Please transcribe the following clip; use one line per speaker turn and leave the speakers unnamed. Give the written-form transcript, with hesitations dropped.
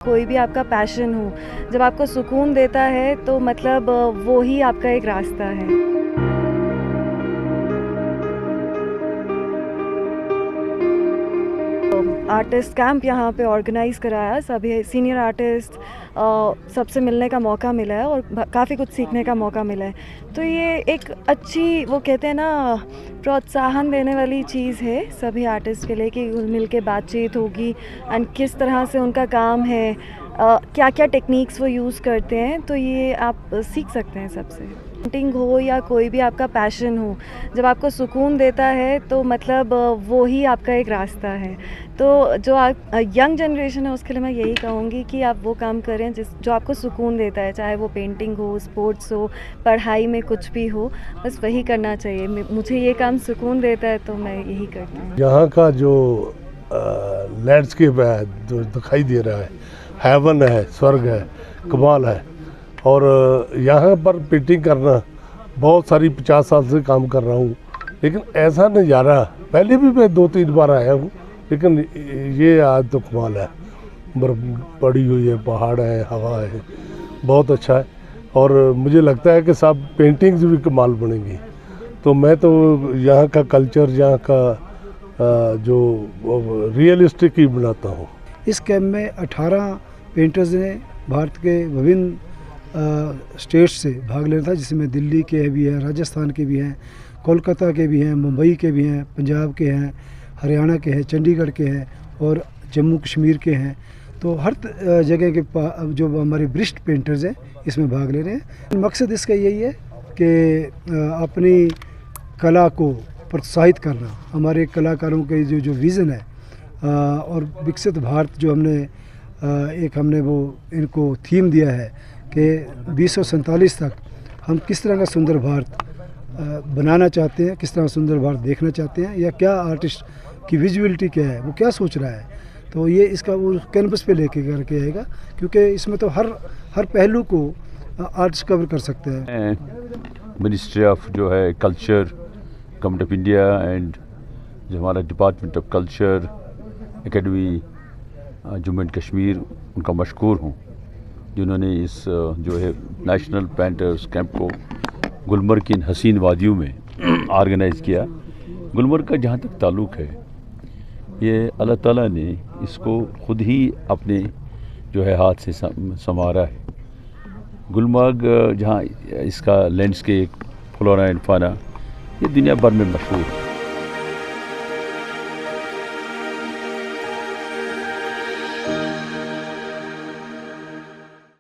कोई भी आपका पैशन हो, जब आपको सुकून देता है तो मतलब वो ही आपका एक रास्ता है। आर्टिस्ट कैंप यहाँ पे ऑर्गेनाइज़ कराया, सभी सीनियर आर्टिस्ट सबसे मिलने का मौका मिला है और काफ़ी कुछ सीखने का मौका मिला है। तो ये एक अच्छी, वो कहते हैं ना, प्रोत्साहन देने वाली चीज़ है सभी आर्टिस्ट के लिए कि घुल मिल के बातचीत होगी एंड किस तरह से उनका काम है, क्या क्या टेक्निक्स वो यूज़ करते हैं, तो ये आप सीख सकते हैं सबसे। पेंटिंग हो या कोई भी आपका पैशन हो, जब आपको सुकून देता है तो मतलब वो ही आपका एक रास्ता है। तो जो यंग जनरेशन है उसके लिए मैं यही कहूँगी कि आप वो काम करें जो आपको सुकून देता है, चाहे वो पेंटिंग हो, स्पोर्ट्स हो, पढ़ाई में कुछ भी हो, बस वही करना चाहिए। मुझे ये काम सुकून देता है तो मैं यही करती हूँ।
यहाँ का जो लैंडस्केप है जो दिखाई दे रहा है, हेवन है, स्वर्ग है, कमाल है। और यहाँ पर पेंटिंग करना, बहुत सारी 50 साल से काम कर रहा हूँ, लेकिन ऐसा नज़ारा पहले भी मैं 2-3 बार आया हूँ, लेकिन ये आज तो कमाल है। बर्फ पड़ी हुई है, पहाड़ है, हवा है, बहुत अच्छा है। और मुझे लगता है कि सब पेंटिंग्स भी कमाल बनेंगी। तो मैं तो यहाँ का कल्चर, यहाँ का जो रियलिस्टिक ही बनाता हूँ।
इस कैंप में 18 पेंटर्स ने भारत के विभिन्न स्टेट्स से भाग लेना था, जिसमें दिल्ली के भी हैं, राजस्थान के भी हैं, कोलकाता के भी हैं, मुंबई के भी हैं, पंजाब के हैं, हरियाणा के हैं, चंडीगढ़ के हैं और जम्मू कश्मीर के हैं। तो हर जगह के जो हमारे वरिष्ठ पेंटर्स हैं इसमें भाग ले रहे हैं। मकसद इसका यही है कि अपनी कला को प्रोत्साहित करना, हमारे कलाकारों के जो विज़न है और विकसित भारत जो हमने वो इनको थीम दिया है कि 2047 तक हम किस तरह का सुंदर भारत बनाना चाहते हैं, किस तरह सुंदर भारत देखना चाहते हैं, या क्या आर्टिस्ट की विजुअलिटी क्या है, वो क्या सोच रहा है। तो ये इसका वो कैनवस पे लेके करके आएगा, क्योंकि इसमें तो हर पहलू को आर्टिस्ट कवर कर सकते हैं।
मिनिस्ट्री ऑफ जो है culture, government of India and जो हमारा department of culture, academy Jammu and Kashmir, उनका मशकूर हूँ जिन्होंने इस जो है नेशनल पेंटर्स कैंप को गुलमर्ग की इन हसीन वादियों में ऑर्गेनाइज़ किया। गुलमर्ग का जहाँ तक ताल्लुक़ है, ये अल्लाह ताला ने इसको ख़ुद ही अपने जो है हाथ से संवारा है। गुलमर्ग जहाँ इसका लैंडस्केप, फ्लोरा एंड फाना, ये दुनिया भर में मशहूर है।